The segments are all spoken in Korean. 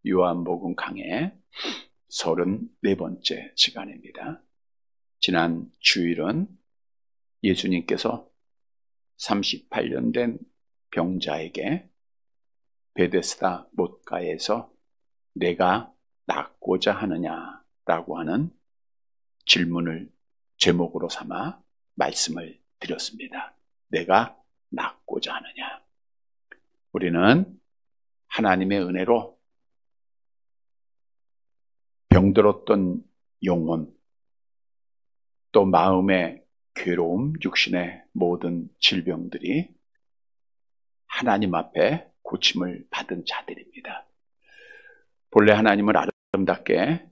요한복음 강의 34번째 시간입니다. 지난 주일은 예수님께서 38년 된 병자에게 베데스다 못가에서 내가 낫고자 하느냐라고 하는 질문을 제목으로 삼아 말씀을 드렸습니다. 내가 낫고자 하느냐. 우리는 하나님의 은혜로 병들었던 영혼, 또 마음의 괴로움, 육신의 모든 질병들이 하나님 앞에 고침을 받은 자들입니다. 본래 하나님은 아름답게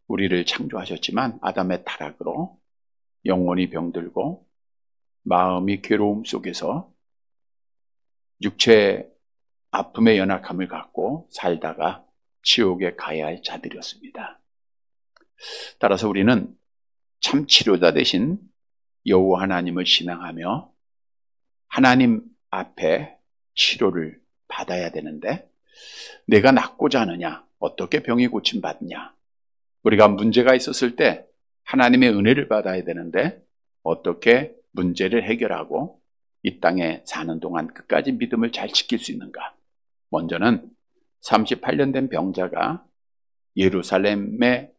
우리를 창조하셨지만 아담의 타락으로 영혼이 병들고 마음이 괴로움 속에서 육체의 아픔의 연약함을 갖고 살다가 지옥에 가야 할 자들이었습니다. 따라서 우리는 참 치료자 되신 여호와 하나님을 신앙하며 하나님 앞에 치료를 받아야 되는데, 내가 낫고자 하느냐, 어떻게 병이 고침받느냐, 우리가 문제가 있었을 때 하나님의 은혜를 받아야 되는데 어떻게 문제를 해결하고 이 땅에 사는 동안 끝까지 믿음을 잘 지킬 수 있는가. 먼저는 38년 된 병자가 예루살렘의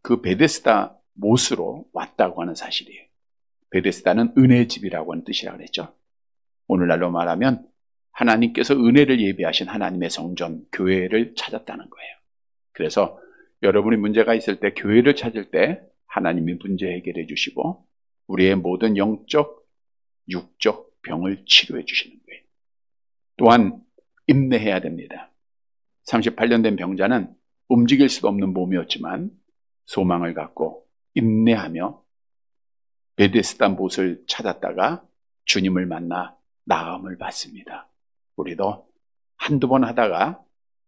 그 베데스다 못으로 왔다고 하는 사실이에요. 베데스다는 은혜의 집이라고 하는 뜻이라고 그랬죠. 오늘날로 말하면 하나님께서 은혜를 예비하신 하나님의 성전, 교회를 찾았다는 거예요. 그래서 여러분이 문제가 있을 때, 교회를 찾을 때 하나님이 문제 해결해 주시고 우리의 모든 영적, 육적 병을 치료해 주시는 거예요. 또한 인내해야 됩니다. 38년 된 병자는 움직일 수도 없는 몸이었지만 소망을 갖고 인내하며 베데스다 못을 찾았다가 주님을 만나 나음을 받습니다. 우리도 한두 번 하다가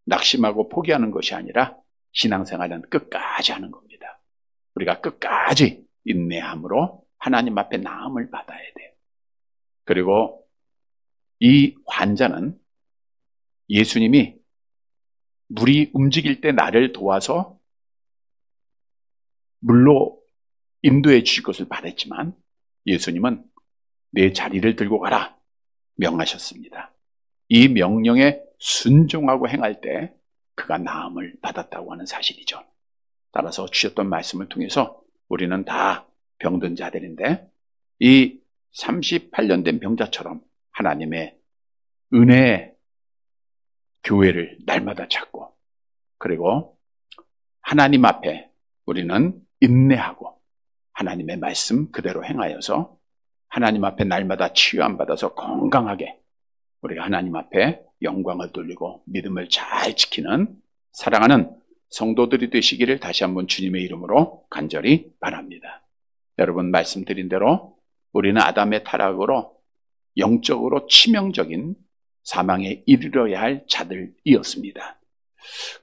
낙심하고 포기하는 것이 아니라 신앙생활은 끝까지 하는 겁니다. 우리가 끝까지 인내함으로 하나님 앞에 나음을 받아야 돼요. 그리고 이 환자는 예수님이 물이 움직일 때 나를 도와서 물로 인도해 주실 것을 바랬지만 예수님은 내 자리를 들고 가라 명하셨습니다. 이 명령에 순종하고 행할 때 그가 나음을 받았다고 하는 사실이죠. 따라서 주셨던 말씀을 통해서 우리는 다 병든 자들인데, 이 38년 된 병자처럼 하나님의 은혜의 교회를 날마다 찾고, 그리고 하나님 앞에 우리는 인내하고 하나님의 말씀 그대로 행하여서 하나님 앞에 날마다 치유함 받아서 건강하게 우리가 하나님 앞에 영광을 돌리고 믿음을 잘 지키는 사랑하는 성도들이 되시기를 다시 한번 주님의 이름으로 간절히 바랍니다. 여러분, 말씀드린 대로 우리는 아담의 타락으로 영적으로 치명적인 사망에 이르러야 할 자들이었습니다.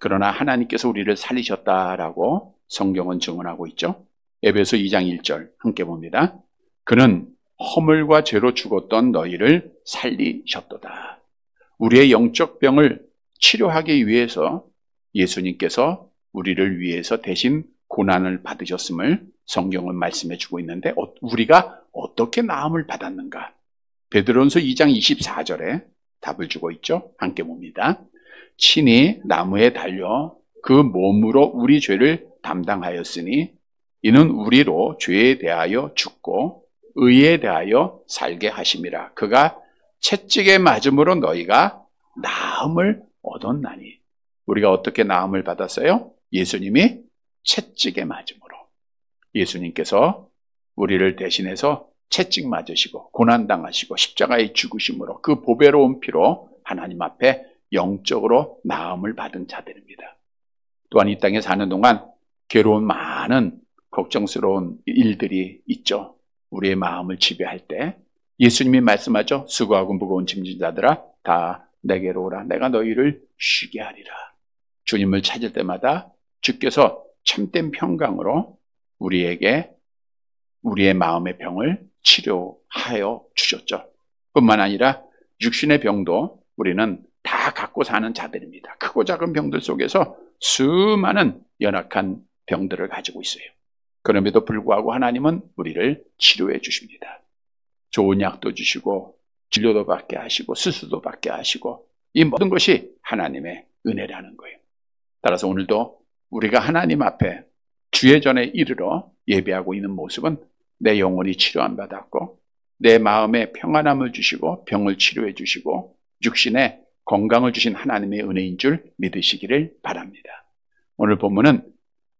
그러나 하나님께서 우리를 살리셨다라고 성경은 증언하고 있죠. 에베소 2장 1절 함께 봅니다. 그는 허물과 죄로 죽었던 너희를 살리셨도다. 우리의 영적 병을 치료하기 위해서 예수님께서 우리를 위해서 대신 고난을 받으셨음을 성경은 말씀해 주고 있는데, 우리가 어떻게 나음을 받았는가? 베드로전서 2장 24절에 답을 주고 있죠. 함께 봅니다. 친히 나무에 달려 그 몸으로 우리 죄를 담당하였으니 이는 우리로 죄에 대하여 죽고 의에 대하여 살게 하심이라. 그가 채찍에 맞음으로 너희가 나음을 얻었나니. 우리가 어떻게 나음을 받았어요? 예수님이 채찍에 맞음으로. 예수님께서 우리를 대신해서 채찍 맞으시고 고난당하시고 십자가에 죽으심으로 그 보배로운 피로 하나님 앞에 영적으로 나음을 받은 자들입니다. 또한 이 땅에 사는 동안 괴로운 많은 걱정스러운 일들이 있죠. 우리의 마음을 지배할 때 예수님이 말씀하죠. 수고하고 무거운 짐진 자들아 다 내게로 오라. 내가 너희를 쉬게 하리라. 주님을 찾을 때마다 주께서 참된 평강으로 우리에게 우리의 마음의 병을 치료하여 주셨죠. 뿐만 아니라 육신의 병도 우리는 다 다 갖고 사는 자들입니다. 크고 작은 병들 속에서 수많은 연약한 병들을 가지고 있어요. 그럼에도 불구하고 하나님은 우리를 치료해 주십니다. 좋은 약도 주시고 진료도 받게 하시고 수술도 받게 하시고 이 모든 것이 하나님의 은혜라는 거예요. 따라서 오늘도 우리가 하나님 앞에 주의 전에 이르러 예배하고 있는 모습은 내 영혼이 치료함 받았고 내 마음에 평안함을 주시고 병을 치료해 주시고 육신에 건강을 주신 하나님의 은혜인 줄 믿으시기를 바랍니다. 오늘 본문은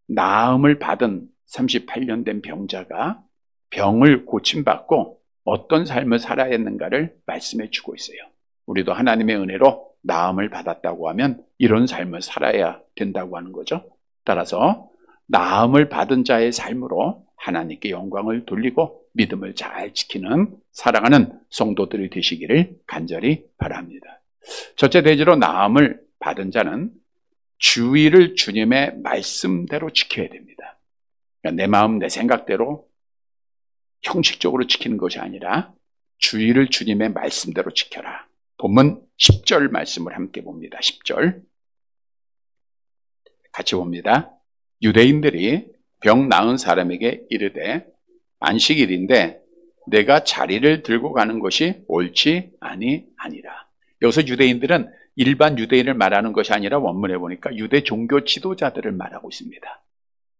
나음을 받은 38년 된 병자가 병을 고침받고 어떤 삶을 살아야 했는가를 말씀해 주고 있어요. 우리도 하나님의 은혜로 나음을 받았다고 하면 이런 삶을 살아야 된다고 하는 거죠. 따라서 나음을 받은 자의 삶으로 하나님께 영광을 돌리고 믿음을 잘 지키는 사랑하는 성도들이 되시기를 간절히 바랍니다. 첫째 대지로 나음을 받은 자는 주의를 주님의 말씀대로 지켜야 됩니다. 그러니까 내 마음 내 생각대로 형식적으로 지키는 것이 아니라 주의를 주님의 말씀대로 지켜라. 본문 10절 말씀을 함께 봅니다. 10절 같이 봅니다. 유대인들이 병 나은 사람에게 이르되 안식일인데 내가 자리를 들고 가는 것이 옳지 아니하니라. 여기서 유대인들은 일반 유대인을 말하는 것이 아니라 원문에 보니까 유대 종교 지도자들을 말하고 있습니다.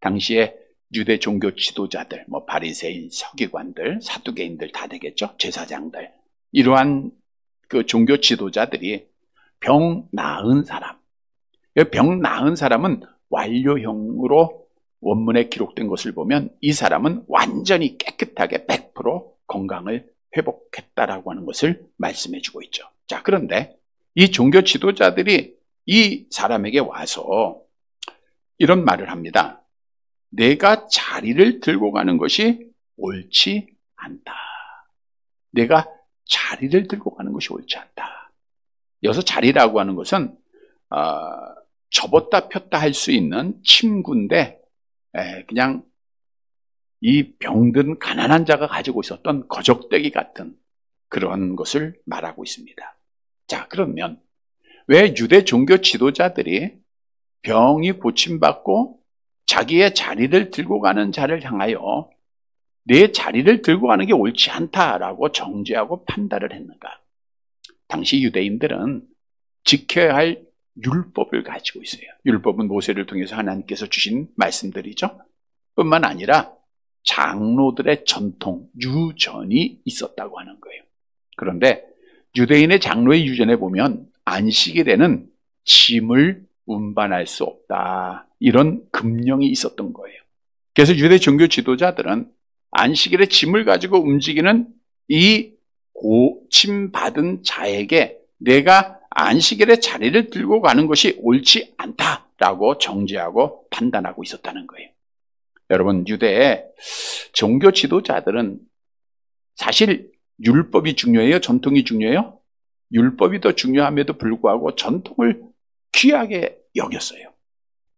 당시에 유대 종교 지도자들, 바리새인, 서기관들, 사두개인들 다 되겠죠. 제사장들. 이러한 그 종교 지도자들이 병 나은 사람. 병 나은 사람은 완료형으로 원문에 기록된 것을 보면 이 사람은 완전히 깨끗하게 100% 건강을 회복했다라고 하는 것을 말씀해 주고 있죠. 자, 그런데 이 종교 지도자들이 이 사람에게 와서 이런 말을 합니다. 내가 자리를 들고 가는 것이 옳지 않다. 내가 자리를 들고 가는 것이 옳지 않다. 여기서 자리라고 하는 것은 접었다 폈다 할 수 있는 침구인데 그냥 이 병든 가난한 자가 가지고 있었던 거적대기 같은 그런 것을 말하고 있습니다. 자, 그러면 왜 유대 종교 지도자들이 병이 고침받고 자기의 자리를 들고 가는 자를 향하여 내 자리를 들고 가는 게 옳지 않다라고 정죄하고 판단을 했는가? 당시 유대인들은 지켜야 할 율법을 가지고 있어요. 율법은 모세를 통해서 하나님께서 주신 말씀들이죠. 뿐만 아니라 장로들의 전통, 유전이 있었다고 하는 거예요. 그런데 유대인의 장로의 유전에 보면 안식일에는 짐을 운반할 수 없다. 이런 금령이 있었던 거예요. 그래서 유대 종교 지도자들은 안식일에 짐을 가지고 움직이는 이 고침받은 자에게 내가 안식일에 자리를 들고 가는 것이 옳지 않다라고 정죄하고 판단하고 있었다는 거예요. 여러분, 유대의 종교 지도자들은 사실 율법이 중요해요? 전통이 중요해요? 율법이 더 중요함에도 불구하고 전통을 귀하게 여겼어요.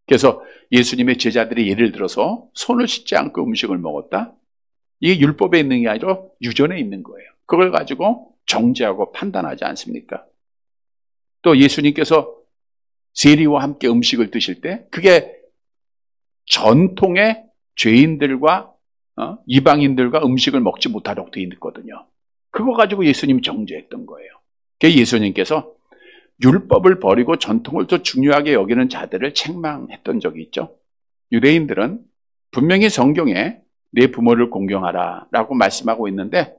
그래서 예수님의 제자들이 예를 들어서 손을 씻지 않고 음식을 먹었다? 이게 율법에 있는 게 아니라 유전에 있는 거예요. 그걸 가지고 정죄하고 판단하지 않습니까? 또 예수님께서 세리와 함께 음식을 드실 때 그게 전통의 죄인들과 이방인들과 음식을 먹지 못하도록 되어 있거든요. 그거 가지고 예수님 정죄했던 거예요. 그래서 예수님께서 율법을 버리고 전통을 더 중요하게 여기는 자들을 책망했던 적이 있죠. 유대인들은 분명히 성경에 내 부모를 공경하라 라고 말씀하고 있는데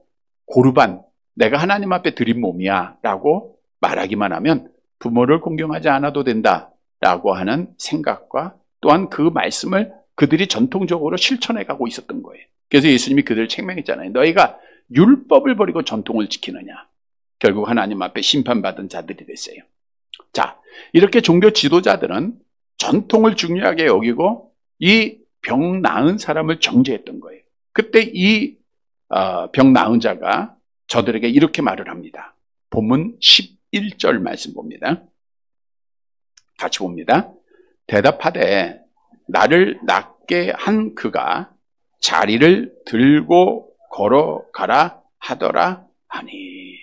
고르반, 내가 하나님 앞에 드린 몸이야 라고 말하기만 하면 부모를 공경하지 않아도 된다 라고 하는 생각과 또한 그 말씀을 그들이 전통적으로 실천해 가고 있었던 거예요. 그래서 예수님이 그들을 책망했잖아요. 너희가 율법을 버리고 전통을 지키느냐. 결국 하나님 앞에 심판받은 자들이 됐어요. 자, 이렇게 종교 지도자들은 전통을 중요하게 여기고 이 병 나은 사람을 정죄했던 거예요. 그때 이 병 나은 자가 저들에게 이렇게 말을 합니다. 본문 11절 말씀 봅니다. 같이 봅니다. 대답하되 나를 낫게 한 그가 자리를 들고 걸어가라 하더라 하니.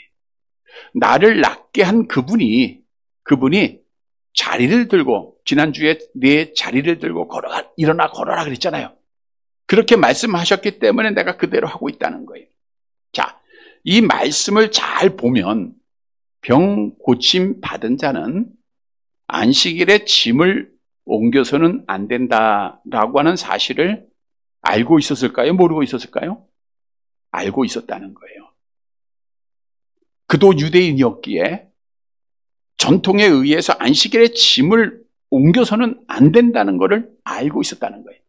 나를 낫게 한 그분이 그분이 자리를 들고, 지난주에 내 자리를 들고 걸어가, 일어나 걸어라 그랬잖아요. 그렇게 말씀하셨기 때문에 내가 그대로 하고 있다는 거예요. 자, 이 말씀을 잘 보면 병 고침 받은 자는 안식일에 짐을 옮겨서는 안 된다라고 하는 사실을 알고 있었을까요? 모르고 있었을까요? 알고 있었다는 거예요. 그도 유대인이었기에 전통에 의해서 안식일에 짐을 옮겨서는 안 된다는 것을 알고 있었다는 거예요.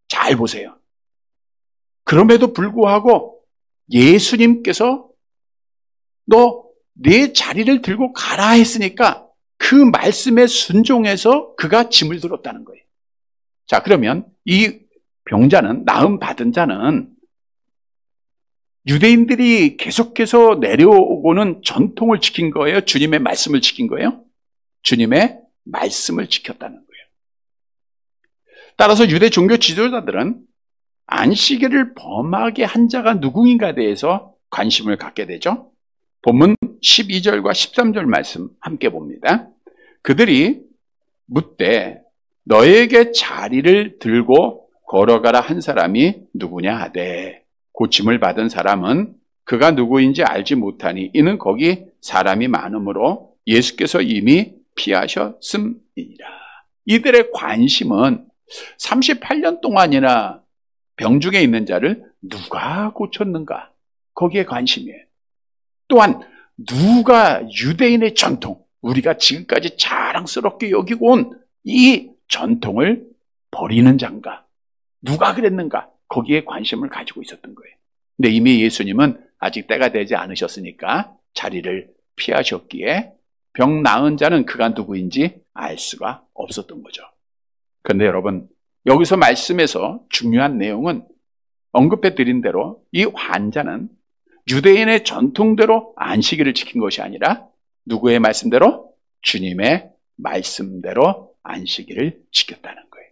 잘 보세요. 그럼에도 불구하고 예수님께서 너 내 자리를 들고 가라 했으니까 그 말씀에 순종해서 그가 짐을 들었다는 거예요. 자, 그러면 이 병자는, 나음 받은 자는 유대인들이 계속해서 내려오고는 전통을 지킨 거예요? 주님의 말씀을 지킨 거예요? 주님의 말씀을 지켰다는 거예요. 따라서 유대 종교 지도자들은 안식일을 범하게 한 자가 누구인가에 대해서 관심을 갖게 되죠. 본문 12절과 13절 말씀 함께 봅니다. 그들이 묻되 너에게 자리를 들고 걸어가라 한 사람이 누구냐 하되 고침을 받은 사람은 그가 누구인지 알지 못하니 이는 거기 사람이 많으므로 예수께서 이미 피하셨음이니라. 이들의 관심은 38년 동안이나 병중에 있는 자를 누가 고쳤는가? 거기에 관심이에요. 또한 누가 유대인의 전통, 우리가 지금까지 자랑스럽게 여기고 온 이 전통을 버리는 자인가? 누가 그랬는가? 거기에 관심을 가지고 있었던 거예요. 근데 이미 예수님은 아직 때가 되지 않으셨으니까 자리를 피하셨기에 병 나은 자는 그가 누구인지 알 수가 없었던 거죠. 그런데 여러분, 여기서 말씀에서 중요한 내용은 언급해 드린 대로 이 환자는 유대인의 전통대로 안식일을 지킨 것이 아니라 누구의 말씀대로? 주님의 말씀대로 안식일을 지켰다는 거예요.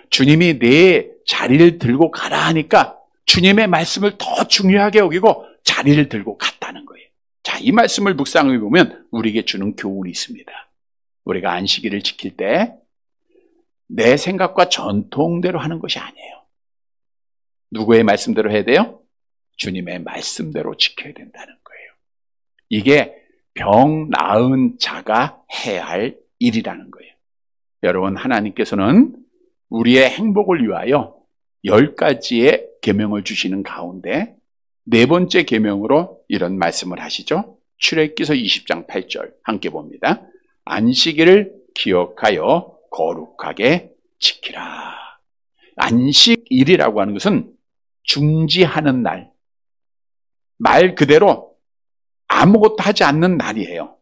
주님이 내 자리를 들고 가라 하니까 주님의 말씀을 더 중요하게 여기고 자리를 들고 갔다는 거예요. 자, 이 말씀을 묵상해 보면 우리에게 주는 교훈이 있습니다. 우리가 안식일을 지킬 때 내 생각과 전통대로 하는 것이 아니에요. 누구의 말씀대로 해야 돼요? 주님의 말씀대로 지켜야 된다는 거예요. 이게 병 나은 자가 해야 할 일이라는 거예요. 여러분, 하나님께서는 우리의 행복을 위하여 10가지의 계명을 주시는 가운데 4번째 계명으로 이런 말씀을 하시죠. 출애굽기서 20장 8절 함께 봅니다. 안식일을 기억하여 거룩하게 지키라. 안식일이라고 하는 것은 중지하는 날, 말 그대로 아무것도 하지 않는 날이에요.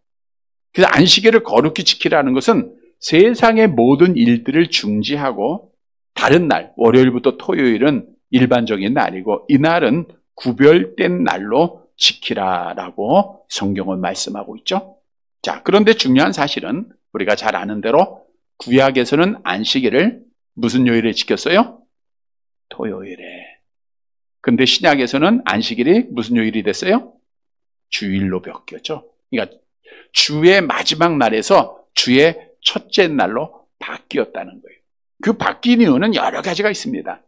그래서 안식일을 거룩히 지키라는 것은 세상의 모든 일들을 중지하고 다른 날, 월요일부터 토요일은 일반적인 날이고 이 날은 구별된 날로 지키라라고 성경은 말씀하고 있죠. 자, 그런데 중요한 사실은 우리가 잘 아는 대로 구약에서는 안식일을 무슨 요일에 지켰어요? 토요일에. 근데 신약에서는 안식일이 무슨 요일이 됐어요? 주일로 바뀌었죠. 그러니까 주의 마지막 날에서 주의 첫째 날로 바뀌었다는 거예요. 그 바뀐 이유는 여러 가지가 있습니다.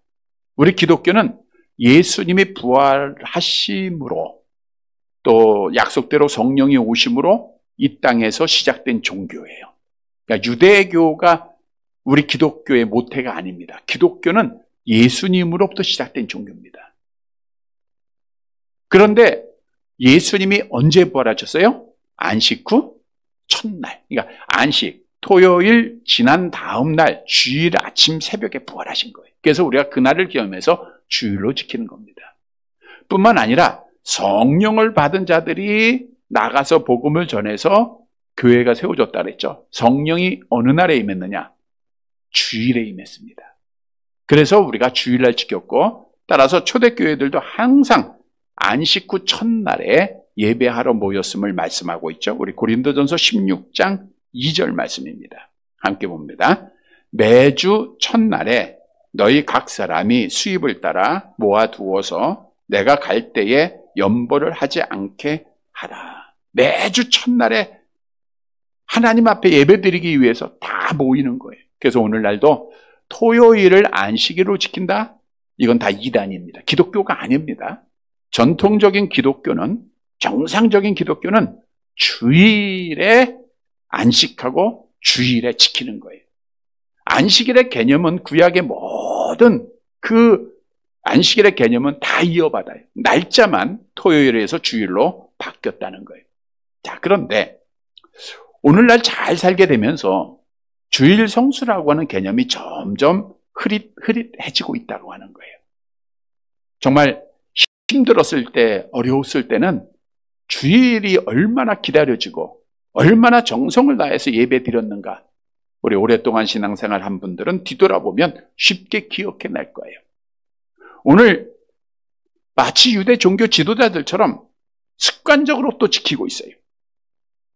우리 기독교는 예수님이 부활하심으로 또 약속대로 성령이 오심으로 이 땅에서 시작된 종교예요. 그러니까 유대교가 우리 기독교의 모태가 아닙니다. 기독교는 예수님으로부터 시작된 종교입니다. 그런데 예수님이 언제 부활하셨어요? 안식 후 첫날. 그러니까 안식, 토요일 지난 다음 날 주일 아침 새벽에 부활하신 거예요. 그래서 우리가 그날을 기념해서 주일로 지키는 겁니다. 뿐만 아니라 성령을 받은 자들이 나가서 복음을 전해서 교회가 세워졌다 그랬죠. 성령이 어느 날에 임했느냐? 주일에 임했습니다. 그래서 우리가 주일날 지켰고 따라서 초대교회들도 항상 안식 후 첫날에 예배하러 모였음을 말씀하고 있죠. 우리 고린도전서 16장 2절 말씀입니다. 함께 봅니다. 매주 첫날에 너희 각 사람이 수입을 따라 모아두어서 내가 갈 때에 연보를 하지 않게 하라. 매주 첫날에 하나님 앞에 예배드리기 위해서 다 모이는 거예요. 그래서 오늘날도 토요일을 안식일로 지킨다? 이건 다 이단입니다. 기독교가 아닙니다. 전통적인 기독교는, 정상적인 기독교는 주일에 안식하고 주일에 지키는 거예요. 안식일의 개념은 구약의 모든 그 안식일의 개념은 다 이어받아요. 날짜만 토요일에서 주일로 바뀌었다는 거예요. 자, 그런데 오늘날 잘 살게 되면서 주일 성수라고 하는 개념이 점점 흐릿해지고 있다고 하는 거예요. 정말 힘들었을 때, 어려웠을 때는 주일이 얼마나 기다려지고 얼마나 정성을 다해서 예배 드렸는가. 우리 오랫동안 신앙생활 한 분들은 뒤돌아보면 쉽게 기억해낼 거예요. 오늘 마치 유대 종교 지도자들처럼 습관적으로 또 지키고 있어요.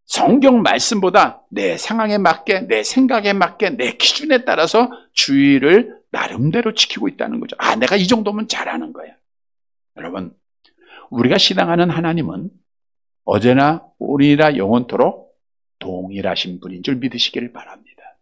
성경 말씀보다 내 상황에 맞게, 내 생각에 맞게, 내 기준에 따라서 주일을 나름대로 지키고 있다는 거죠. 아, 내가 이 정도면 잘하는 거야. 여러분, 우리가 신앙하는 하나님은 어제나 오늘이나 영원토록 동일하신 분인 줄 믿으시기를 바랍니다.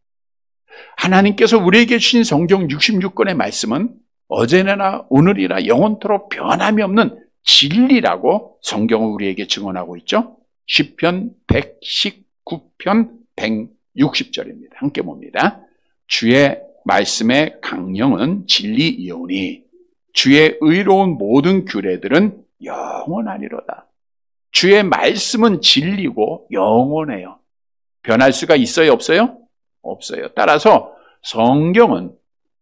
하나님께서 우리에게 주신 성경 66권의 말씀은 어제나 오늘이나 영원토록 변함이 없는 진리라고 성경은 우리에게 증언하고 있죠. 시편 119편 160절입니다. 함께 봅니다. 주의 말씀의 강령은 진리이오니 주의 의로운 모든 규례들은 영원하리로다. 주의 말씀은 진리고 영원해요. 변할 수가 있어요, 없어요? 없어요. 따라서 성경은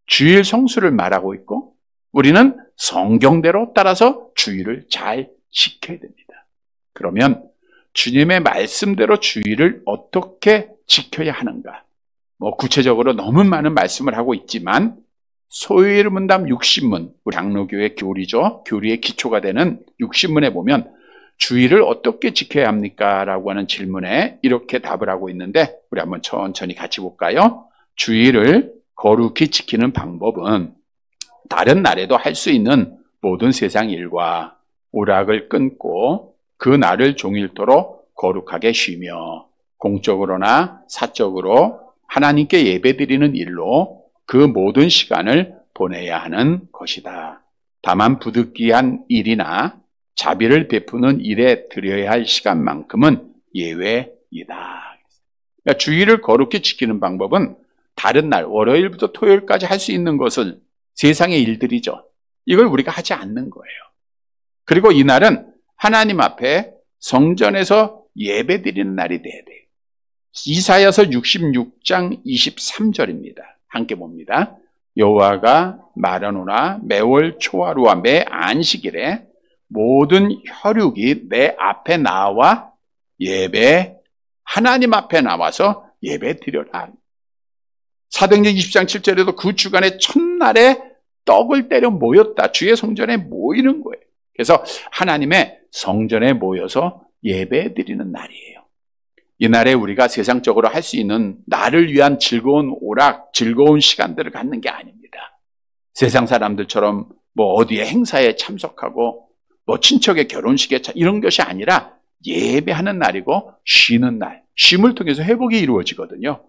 주일 성수를 말하고 있고 우리는 성경대로 따라서 주일을 잘 지켜야 됩니다. 그러면 주님의 말씀대로 주일을 어떻게 지켜야 하는가? 구체적으로 너무 많은 말씀을 하고 있지만 소요일 문답 60문, 우리 장로교의 교리죠. 교리의 기초가 되는 60문에 보면 주일을 어떻게 지켜야 합니까? 라고 하는 질문에 이렇게 답을 하고 있는데 우리 한번 천천히 같이 볼까요? 주일을 거룩히 지키는 방법은 다른 날에도 할 수 있는 모든 세상 일과 오락을 끊고 그 날을 종일토록 거룩하게 쉬며 공적으로나 사적으로 하나님께 예배드리는 일로 그 모든 시간을 보내야 하는 것이다. 다만 부득이한 일이나 자비를 베푸는 일에 드려야 할 시간만큼은 예외이다. 그러니까 주일을 거룩히 지키는 방법은 다른 날, 월요일부터 토요일까지 할 수 있는 것은 세상의 일들이죠. 이걸 우리가 하지 않는 거예요. 그리고 이 날은 하나님 앞에 성전에서 예배드리는 날이 돼야 돼요. 이사야서 66장 23절입니다. 함께 봅니다. 여호와가 말하노라 매월 초하루와 매 안식일에 모든 혈육이 내 앞에 나와 하나님 앞에 나와서 예배 드려라. 사도행전 20장 7절에도 그 주간의 첫날에 떡을 때려 모였다. 주의 성전에 모이는 거예요. 그래서 하나님의 성전에 모여서 예배 드리는 날이에요. 이 날에 우리가 세상적으로 할 수 있는 나를 위한 즐거운 오락, 즐거운 시간들을 갖는 게 아닙니다. 세상 사람들처럼 어디에 행사에 참석하고 친척의 결혼식에 이런 것이 아니라 예배하는 날이고 쉬는 날, 쉼을 통해서 회복이 이루어지거든요.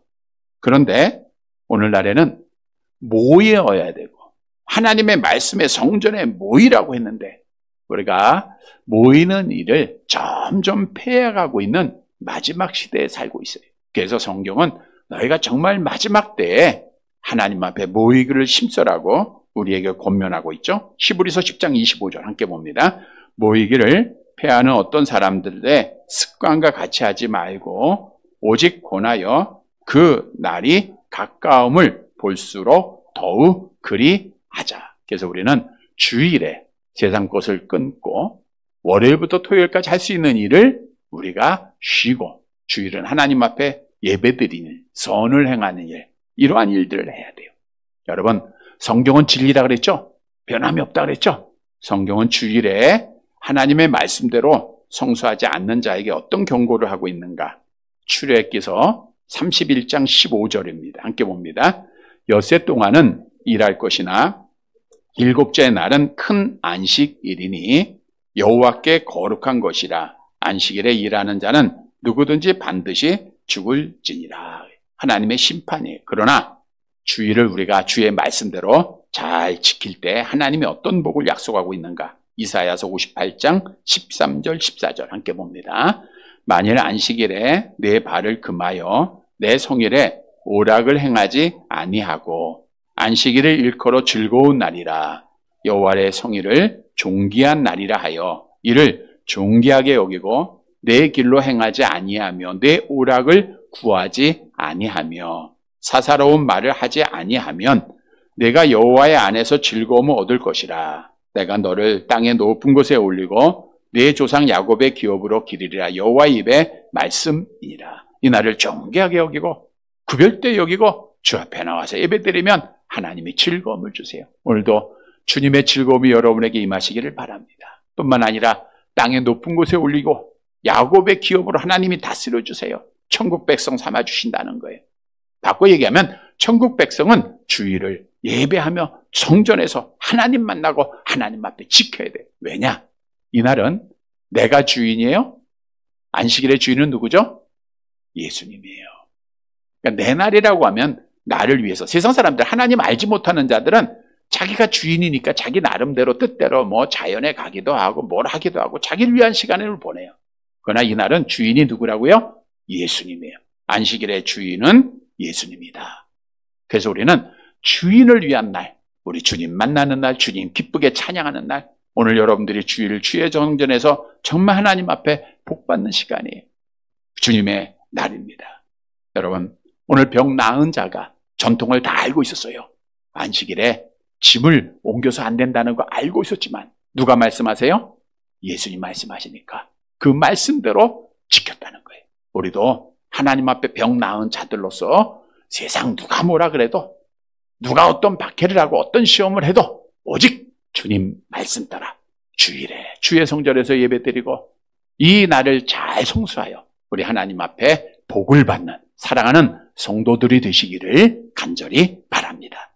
그런데 오늘날에는 모여야 되고 하나님의 말씀의 성전에 모이라고 했는데 우리가 모이는 일을 점점 폐해가고 있는 마지막 시대에 살고 있어요. 그래서 성경은 너희가 정말 마지막 때에 하나님 앞에 모이기를 힘써라고 우리에게 권면하고 있죠. 히브리서 10장 25절 함께 봅니다. 모이기를 폐하는 어떤 사람들의 습관과 같이 하지 말고 오직 권하여 그 날이 가까움을 볼수록 더욱 그리 하자. 그래서 우리는 주일에 세상 것을 끊고 월요일부터 토요일까지 할 수 있는 일을 우리가 쉬고 주일은 하나님 앞에 예배드리는 선을 행하는 일, 이러한 일들을 해야 돼요. 여러분, 성경은 진리라 그랬죠? 변함이 없다 그랬죠? 성경은 주일에 하나님의 말씀대로 성수하지 않는 자에게 어떤 경고를 하고 있는가? 출애굽기서 31장 15절입니다. 함께 봅니다. 엿새 동안은 일할 것이나 일곱째 날은 큰 안식일이니 여호와께 거룩한 것이라. 안식일에 일하는 자는 누구든지 반드시 죽을지니라. 하나님의 심판이에요. 그러나 주의를 우리가 주의 말씀대로 잘 지킬 때 하나님이 어떤 복을 약속하고 있는가? 이사야서 58장 13절 14절 함께 봅니다. 만일 안식일에 내 발을 금하여 내 성일에 오락을 행하지 아니하고 안식일을 일컬어 즐거운 날이라 여호와의 성일을 존귀한 날이라 하여 이를 존귀하게 여기고 내 길로 행하지 아니하며 내 오락을 구하지 아니하며 사사로운 말을 하지 아니하면 내가 여호와의 안에서 즐거움을 얻을 것이라. 내가 너를 땅의 높은 곳에 올리고 내 조상 야곱의 기업으로 기르리라. 여호와의 입의 말씀이니라. 이 날을 존귀하게 여기고 구별되게 여기고 주 앞에 나와서 예배드리면 하나님이 즐거움을 주세요. 오늘도 주님의 즐거움이 여러분에게 임하시기를 바랍니다. 뿐만 아니라 땅의 높은 곳에 올리고 야곱의 기업으로 하나님이 다스려 주세요. 천국 백성 삼아 주신다는 거예요. 바꿔 얘기하면 천국 백성은 주일을 예배하며 성전에서 하나님 만나고 하나님 앞에 지켜야 돼요. 왜냐? 이날은 내가 주인이에요. 안식일의 주인은 누구죠? 예수님이에요. 그러니까 내 날이라고 하면 나를 위해서 세상 사람들 하나님 알지 못하는 자들은 자기가 주인이니까 자기 나름대로 뜻대로 뭐 자연에 가기도 하고 뭘 하기도 하고 자기를 위한 시간을 보내요. 그러나 이날은 주인이 누구라고요? 예수님이에요. 안식일의 주인은 예수님이다. 그래서 우리는 주인을 위한 날, 우리 주님 만나는 날, 주님 기쁘게 찬양하는 날, 오늘 여러분들이 주일을 주의 정전에서 정말 하나님 앞에 복받는 시간이에요. 주님의 날입니다. 여러분, 오늘 병 나은 자가 전통을 다 알고 있었어요. 안식일에 짐을 옮겨서 안 된다는 거 알고 있었지만 누가 말씀하세요? 예수님 말씀하시니까 그 말씀대로 지켰다는 거예요. 우리도 하나님 앞에 병 나은 자들로서 세상 누가 뭐라 그래도 누가 어떤 박해를 하고 어떤 시험을 해도 오직 주님 말씀 따라 주일에 주의 성전에서 예배드리고 이 날을 잘 성수하여 우리 하나님 앞에 복을 받는 사랑하는 성도들이 되시기를 간절히 바랍니다.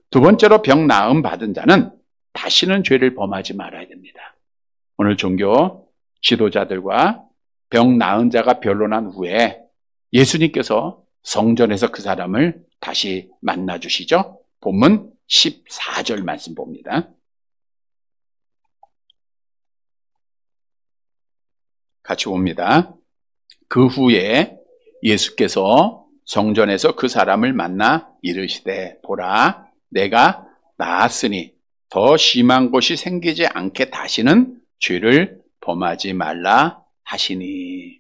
두 번째로 병 나음 받은 자는 다시는 죄를 범하지 말아야 됩니다. 오늘 종교 지도자들과 병 나은 자가 변론한 후에 예수님께서 성전에서 그 사람을 다시 만나 주시죠. 본문 14절 말씀 봅니다. 같이 봅니다. 그 후에 예수께서 성전에서 그 사람을 만나 이르시되 보라 내가 나았으니 더 심한 것이 생기지 않게 다시는 죄를 범하지 말라 하시니.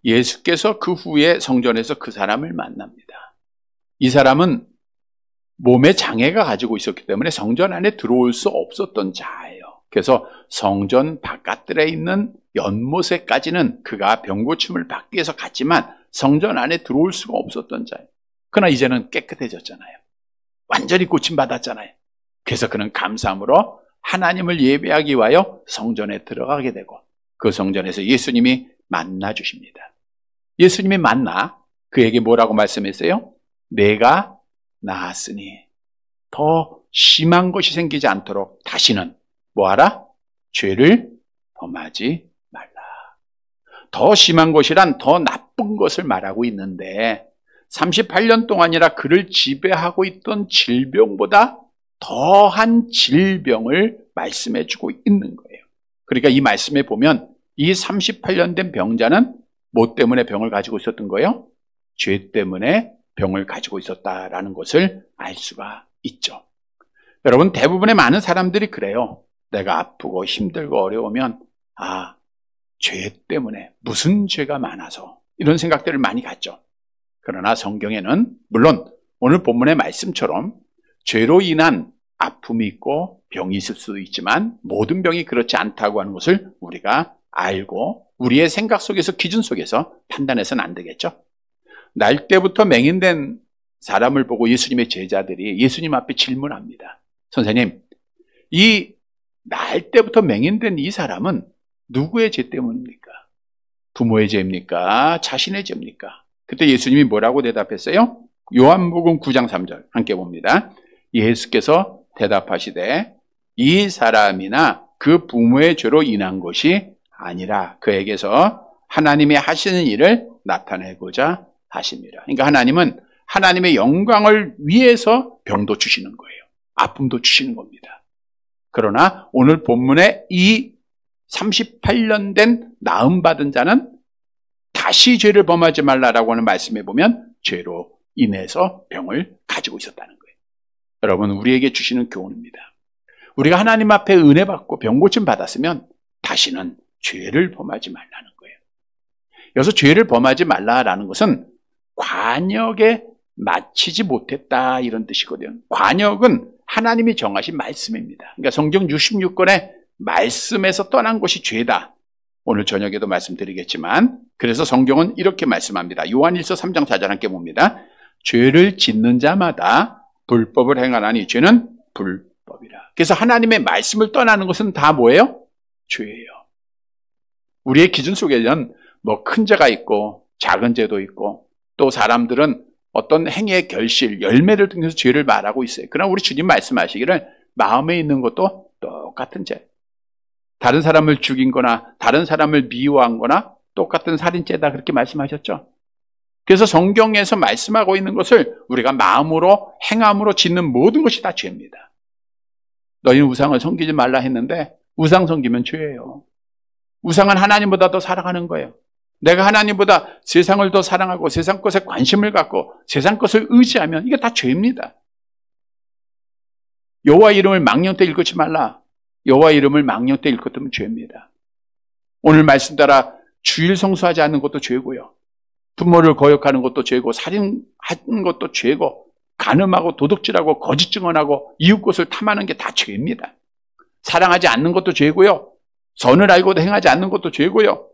예수께서 그 후에 성전에서 그 사람을 만납니다. 이 사람은 몸에 장애가 가지고 있었기 때문에 성전 안에 들어올 수 없었던 자예요. 그래서 성전 바깥들에 있는 연못에까지는 그가 병고침을 받기 위해서 갔지만 성전 안에 들어올 수가 없었던 자예요. 그러나 이제는 깨끗해졌잖아요. 완전히 고침받았잖아요. 그래서 그는 감사함으로 하나님을 예배하기 위하여 성전에 들어가게 되고 그 성전에서 예수님이 만나 주십니다. 예수님이 만나 그에게 뭐라고 말씀했어요? 내가 나았으니 더 심한 것이 생기지 않도록 다시는 뭐하라? 죄를 범하지 말라. 더 심한 것이란 더 나쁜 것을 말하고 있는데 38년 동안이라 그를 지배하고 있던 질병보다 더한 질병을 말씀해주고 있는 거예요. 그러니까 이 말씀에 보면 이 38년 된 병자는 뭐 때문에 병을 가지고 있었던 거예요? 죄 때문에 병을 가지고 있었다라는 것을 알 수가 있죠. 여러분, 대부분의 많은 사람들이 그래요. 내가 아프고 힘들고 어려우면 죄 때문에 무슨 죄가 많아서 이런 생각들을 많이 갖죠. 그러나 성경에는 물론 오늘 본문의 말씀처럼 죄로 인한 아픔이 있고 병이 있을 수도 있지만 모든 병이 그렇지 않다고 하는 것을 우리가 알고 우리의 생각 속에서 기준 속에서 판단해서는 안 되겠죠. 날 때부터 맹인된 사람을 보고 예수님의 제자들이 예수님 앞에 질문합니다. 선생님, 이 날 때부터 맹인된 이 사람은 누구의 죄 때문입니까? 부모의 죄입니까? 자신의 죄입니까? 그때 예수님이 뭐라고 대답했어요? 요한복음 9장 3절 함께 봅니다. 예수께서 대답하시되 이 사람이나 그 부모의 죄로 인한 것이 아니라 그에게서 하나님이 하시는 일을 나타내고자 하십니다. 그러니까 하나님은 하나님의 영광을 위해서 병도 주시는 거예요. 아픔도 주시는 겁니다. 그러나 오늘 본문에 이 38년 된 나음받은 자는 다시 죄를 범하지 말라라고 하는 말씀에 보면 죄로 인해서 병을 가지고 있었다는 거예요. 여러분, 우리에게 주시는 교훈입니다. 우리가 하나님 앞에 은혜 받고 병고침 받았으면 다시는 죄를 범하지 말라는 거예요. 여기서 죄를 범하지 말라라는 것은 관역에 마치지 못했다 이런 뜻이거든요. 관역은 하나님이 정하신 말씀입니다. 그러니까 성경 66권의 말씀에서 떠난 것이 죄다. 오늘 저녁에도 말씀드리겠지만, 그래서 성경은 이렇게 말씀합니다. 요한일서 3장 4절 함께 봅니다. 죄를 짓는 자마다 불법을 행하나니 죄는 불법이라. 그래서 하나님의 말씀을 떠나는 것은 다 뭐예요? 죄예요. 우리의 기준 속에는 뭐 큰 죄가 있고 작은 죄도 있고, 또 사람들은 어떤 행위의 결실, 열매를 통해서 죄를 말하고 있어요. 그러나 우리 주님 말씀하시기를 마음에 있는 것도 똑같은 죄. 다른 사람을 죽인 거나 다른 사람을 미워한 거나 똑같은 살인죄다 그렇게 말씀하셨죠. 그래서 성경에서 말씀하고 있는 것을 우리가 마음으로 행함으로 짓는 모든 것이 다 죄입니다. 너희는 우상을 섬기지 말라 했는데 우상 섬기면 죄예요. 우상은 하나님보다 더 사랑하는 거예요. 내가 하나님보다 세상을 더 사랑하고 세상 것에 관심을 갖고 세상 것을 의지하면 이게 다 죄입니다. 여호와 이름을 망령 때 일컫지 말라. 여호와 이름을 망령 때 일컫으면 죄입니다. 오늘 말씀 따라 주일 성수하지 않는 것도 죄고요. 부모를 거역하는 것도 죄고, 살인하는 것도 죄고, 간음하고 도둑질하고 거짓 증언하고 이웃 것을 탐하는 게 다 죄입니다. 사랑하지 않는 것도 죄고요. 선을 알고도 행하지 않는 것도 죄고요.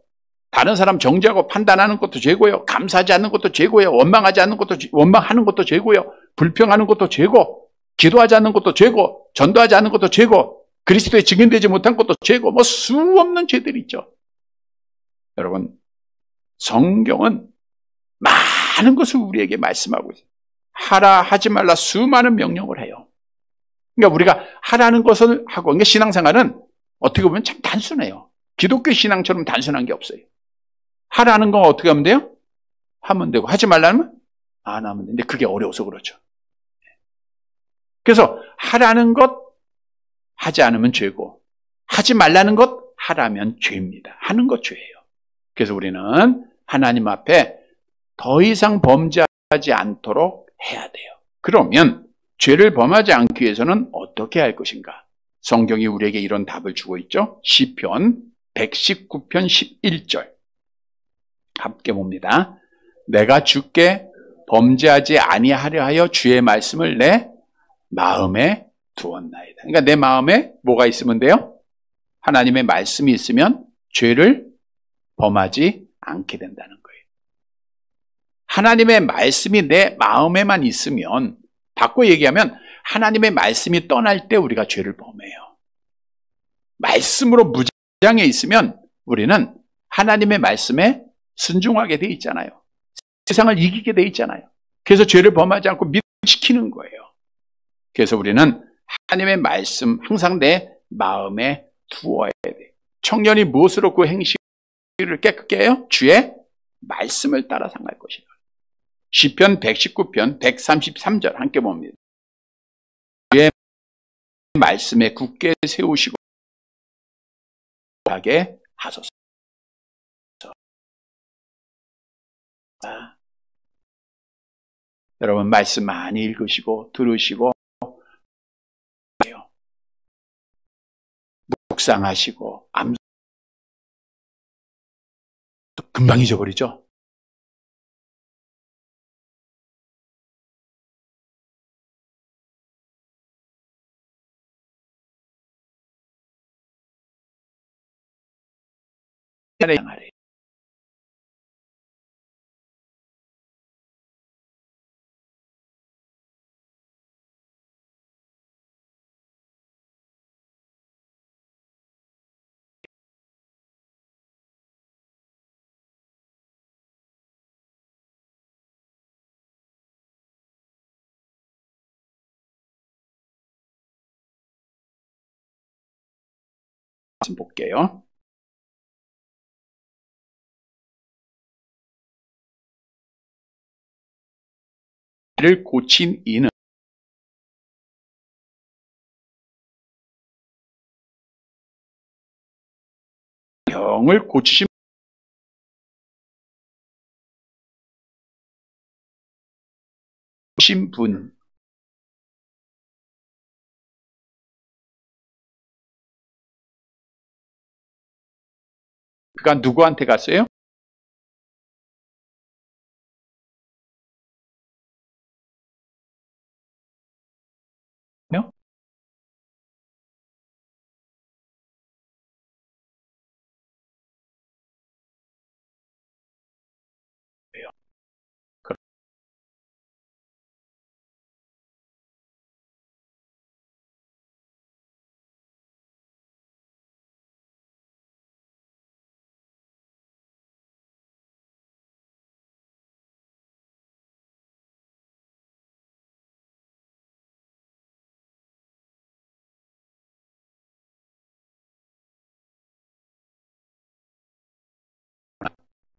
다른 사람 정죄하고 판단하는 것도 죄고요. 감사하지 않는 것도 죄고요. 원망하는 것도 죄고요. 불평하는 것도 죄고, 기도하지 않는 것도 죄고, 전도하지 않는 것도 죄고, 그리스도의 증인되지 못한 것도 죄고, 뭐 수 없는 죄들이 있죠. 여러분, 성경은 많은 것을 우리에게 말씀하고 있어요. 하라 하지 말라 수많은 명령을 해요. 그러니까 우리가 하라는 것을 하고, 그러니까 신앙생활은 어떻게 보면 참 단순해요. 기독교 신앙처럼 단순한 게 없어요. 하라는 건 어떻게 하면 돼요? 하면 되고, 하지 말라면 안 하면 되는데 그게 어려워서 그렇죠. 그래서 하라는 것 하지 않으면 죄고, 하지 말라는 것 하라면 죄입니다. 하는 것 죄예요. 그래서 우리는 하나님 앞에 더 이상 범죄하지 않도록 해야 돼요. 그러면 죄를 범하지 않기 위해서는 어떻게 할 것인가? 성경이 우리에게 이런 답을 주고 있죠. 시편 119편 11절 함께 봅니다. 내가 주께 범죄하지 아니하려 하여 주의 말씀을 내 마음에 두었나이다. 그러니까 내 마음에 뭐가 있으면 돼요? 하나님의 말씀이 있으면 죄를 범하지 않게 된다는 거예요. 하나님의 말씀이 내 마음에만 있으면, 바꿔 얘기하면 하나님의 말씀이 떠날 때 우리가 죄를 범해요. 말씀으로 무장해 있으면 우리는 하나님의 말씀에 순종하게 돼 있잖아요. 세상을 이기게 돼 있잖아요. 그래서 죄를 범하지 않고 지키는 거예요. 그래서 우리는 하나님의 말씀 항상 내 마음에 두어야 돼요. 청년이 무엇으로 그 행실을 깨끗게 해요? 주의 말씀을 따라 상할 것이다. 시편 119편 133절 함께 봅니다. 주의 말씀에 굳게 세우시고 하게 하소서. 여러분, 말씀 많이 읽으시고 들으시고 묵상하시고 금방 잊어버리죠. 볼게요. 를 고친 이는 병을 고치신 분, 그가 누구한테 갔어요?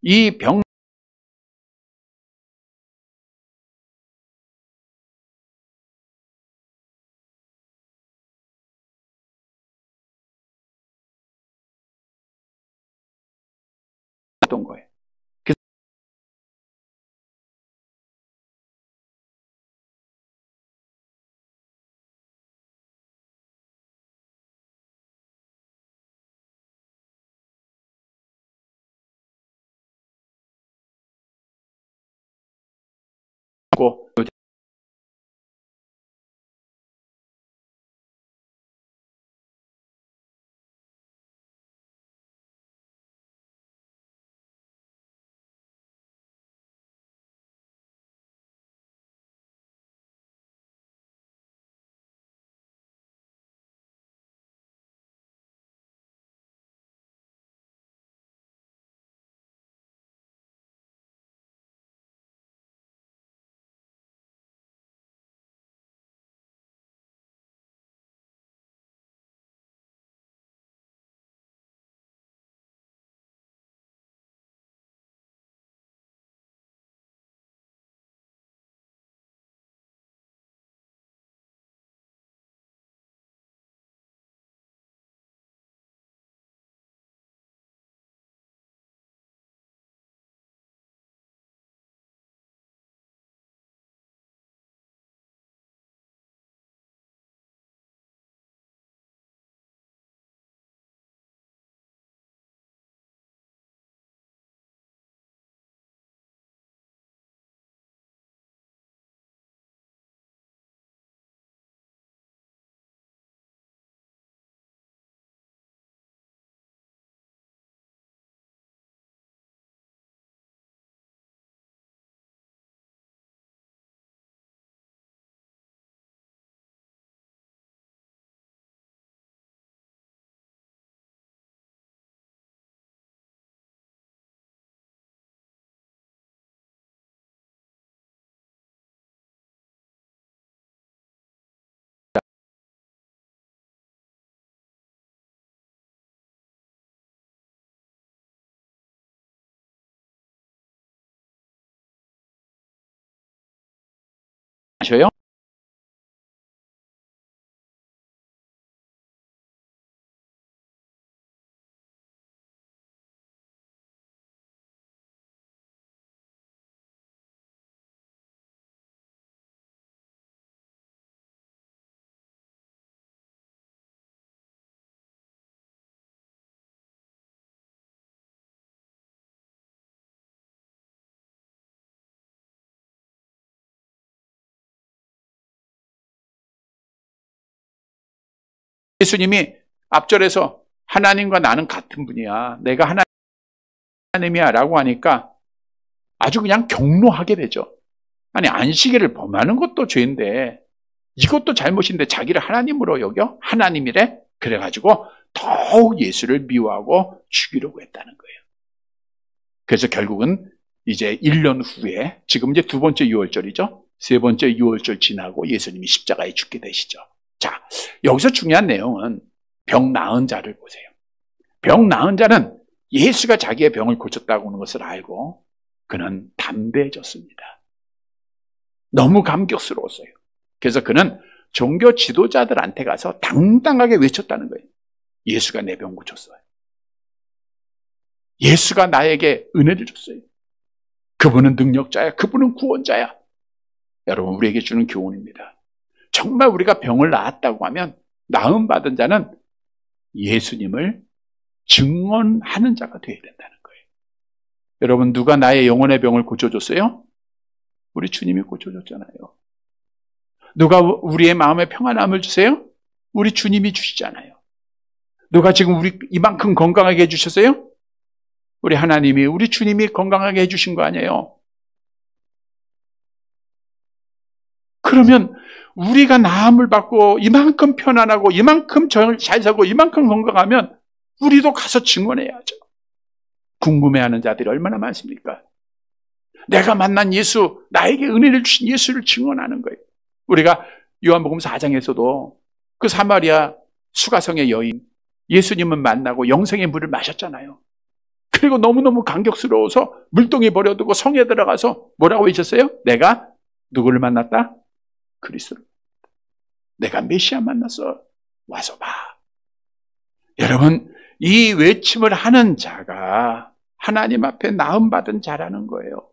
이 병, 어떤 거예요? 그리고 아셔요? 예수님이 앞절에서 하나님과 나는 같은 분이야. 내가 하나님이야 라고 하니까 아주 그냥 경로하게 되죠. 아니, 안식일을 범하는 것도 죄인데 이것도 잘못인데 자기를 하나님으로 여겨? 하나님이래? 그래가지고 더욱 예수를 미워하고 죽이려고 했다는 거예요. 그래서 결국은 이제 1년 후에, 지금 이제 두 번째 유월절이죠. 세 번째 유월절 지나고 예수님이 십자가에 죽게 되시죠. 자, 여기서 중요한 내용은 병 나은 자를 보세요. 병 나은 자는 예수가 자기의 병을 고쳤다고 하는 것을 알고 그는 담대해졌습니다. 너무 감격스러웠어요. 그래서 그는 종교 지도자들한테 가서 당당하게 외쳤다는 거예요. 예수가 내 병 고쳤어요. 예수가 나에게 은혜를 줬어요. 그분은 능력자야. 그분은 구원자야. 여러분, 우리에게 주는 교훈입니다. 정말 우리가 병을 나았다고 하면 나음받은 자는 예수님을 증언하는 자가 되어야 된다는 거예요. 여러분, 누가 나의 영혼의 병을 고쳐줬어요? 우리 주님이 고쳐줬잖아요. 누가 우리의 마음에 평안함을 주세요? 우리 주님이 주시잖아요. 누가 지금 우리 이만큼 건강하게 해주셨어요? 우리 하나님이, 우리 주님이 건강하게 해주신 거 아니에요? 그러면 우리가 나음을 받고 이만큼 편안하고 이만큼 잘 살고 이만큼 건강하면 우리도 가서 증언해야죠. 궁금해하는 자들이 얼마나 많습니까? 내가 만난 예수, 나에게 은혜를 주신 예수를 증언하는 거예요. 우리가 요한복음 4장에서도 그 사마리아 수가성의 여인, 예수님을 만나고 영생의 물을 마셨잖아요. 그리고 너무너무 감격스러워서 물동이 버려두고 성에 들어가서 뭐라고 외쳤어요? 내가 누구를 만났다? 그리스도를. 내가 메시아 만났어. 와서 봐. 여러분, 이 외침을 하는 자가 하나님 앞에 나음받은 자라는 거예요.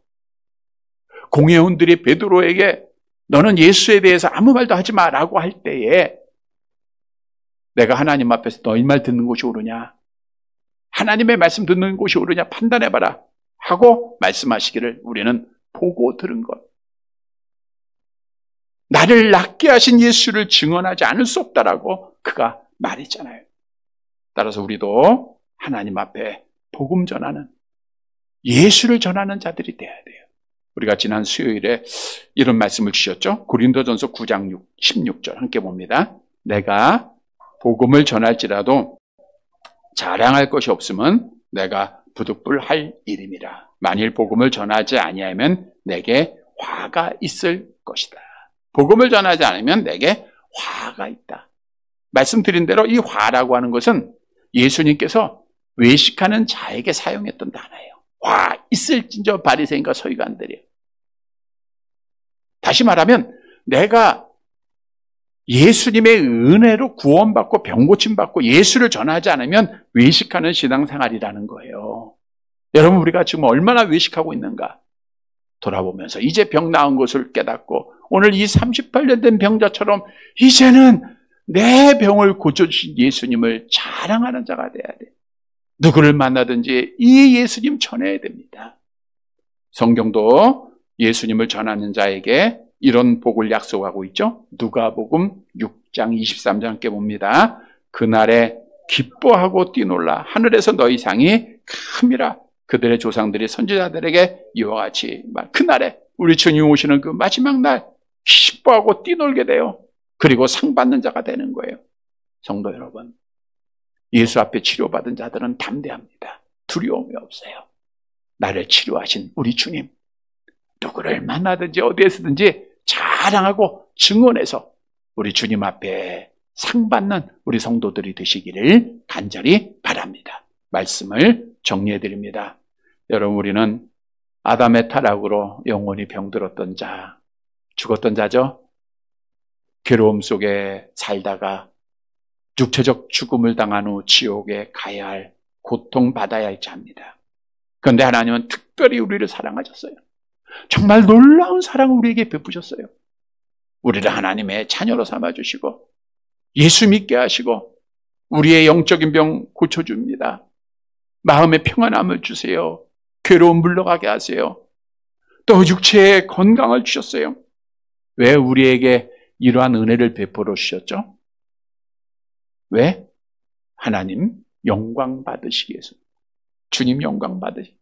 공회원들이 베드로에게 너는 예수에 대해서 아무 말도 하지 마라고 할 때에 내가 하나님 앞에서 너희 말 듣는 곳이 옳으냐, 하나님의 말씀 듣는 곳이 옳으냐 판단해봐라 하고 말씀하시기를 우리는 보고 들은 것. 나를 낫게 하신 예수를 증언하지 않을 수 없다라고 그가 말했잖아요. 따라서 우리도 하나님 앞에 복음 전하는, 예수를 전하는 자들이 돼야 돼요. 우리가 지난 수요일에 이런 말씀을 주셨죠. 고린도전서 9장 16절 함께 봅니다. 내가 복음을 전할지라도 자랑할 것이 없으면 내가 부득불할 일임이라. 만일 복음을 전하지 아니하면 내게 화가 있을 것이다. 복음을 전하지 않으면 내게 화가 있다. 말씀드린 대로 이 화라고 하는 것은 예수님께서 외식하는 자에게 사용했던 단어예요. 화 있을진저 바리새인과 서기관들이에요. 다시 말하면 내가 예수님의 은혜로 구원받고 병고침받고 예수를 전하지 않으면 외식하는 신앙생활이라는 거예요. 여러분, 우리가 지금 얼마나 외식하고 있는가 돌아보면서 이제 병 나은 것을 깨닫고 오늘 이 38년 된 병자처럼 이제는 내 병을 고쳐주신 예수님을 자랑하는 자가 돼야 돼. 누구를 만나든지 이 예수님 전해야 됩니다. 성경도 예수님을 전하는 자에게 이런 복을 약속하고 있죠. 누가복음 6장 23절 함께 봅니다. 그날에 기뻐하고 뛰놀라 하늘에서 너희 상이 큼이라. 그들의 조상들이 선지자들에게 이와 같이 그날에 우리 주님 오시는 그 마지막 날 기뻐하고 뛰놀게 돼요. 그리고 상 받는 자가 되는 거예요. 성도 여러분, 예수 앞에 치료받은 자들은 담대합니다. 두려움이 없어요. 나를 치료하신 우리 주님, 누구를 만나든지 어디에서든지 자랑하고 증언해서 우리 주님 앞에 상 받는 우리 성도들이 되시기를 간절히 바랍니다. 말씀을 정리해 드립니다. 여러분, 우리는 아담의 타락으로 영원히 병들었던 자, 죽었던 자죠. 괴로움 속에 살다가 육체적 죽음을 당한 후 지옥에 가야 할, 고통받아야 할 자입니다. 그런데 하나님은 특별히 우리를 사랑하셨어요. 정말 놀라운 사랑을 우리에게 베푸셨어요. 우리를 하나님의 자녀로 삼아주시고 예수 믿게 하시고 우리의 영적인 병 고쳐줍니다. 마음의 평안함을 주세요. 괴로움 물러가게 하세요. 또 육체의 건강을 주셨어요. 왜 우리에게 이러한 은혜를 베풀어 주셨죠? 왜? 하나님 영광 받으시기 위해서. 주님 영광 받으시기.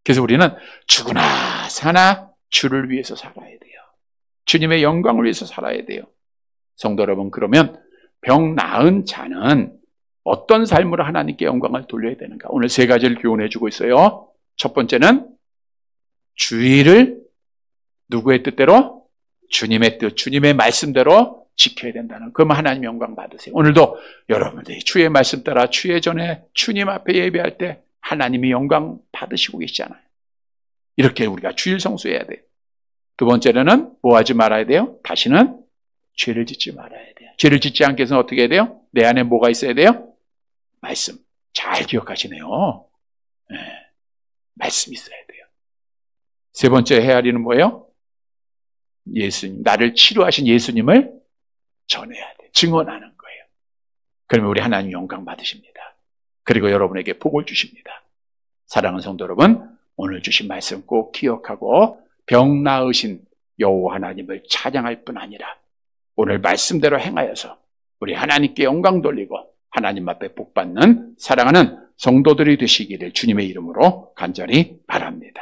그래서 우리는 죽으나 사나 주를 위해서 살아야 돼요. 주님의 영광을 위해서 살아야 돼요. 성도 여러분, 그러면 병 나은 자는 어떤 삶으로 하나님께 영광을 돌려야 되는가? 오늘 세 가지를 교훈해 주고 있어요. 첫 번째는 주의를 누구의 뜻대로? 주님의 뜻, 주님의 말씀대로 지켜야 된다는. 그러면 하나님 영광 받으세요. 오늘도 여러분들이 주의 말씀 따라 주의 전에 주님 앞에 예배할 때 하나님이 영광 받으시고 계시잖아요. 이렇게 우리가 주일 성수해야 돼요. 두 번째로는 뭐 하지 말아야 돼요? 다시는 죄를 짓지 말아야 돼요. 죄를 짓지 않기 위해서는 어떻게 해야 돼요? 내 안에 뭐가 있어야 돼요? 말씀. 잘 기억하시네요. 네. 말씀이 있어야 돼요. 세 번째 해야 할 일은 뭐예요? 예수님, 나를 치료하신 예수님을 전해야 돼요. 증언하는 거예요. 그러면 우리 하나님 영광 받으십니다. 그리고 여러분에게 복을 주십니다. 사랑하는 성도 여러분, 오늘 주신 말씀 꼭 기억하고 병 나으신 여호와 하나님을 찬양할 뿐 아니라 오늘 말씀대로 행하여서 우리 하나님께 영광 돌리고 하나님 앞에 복받는 사랑하는 성도들이 되시기를 주님의 이름으로 간절히 바랍니다.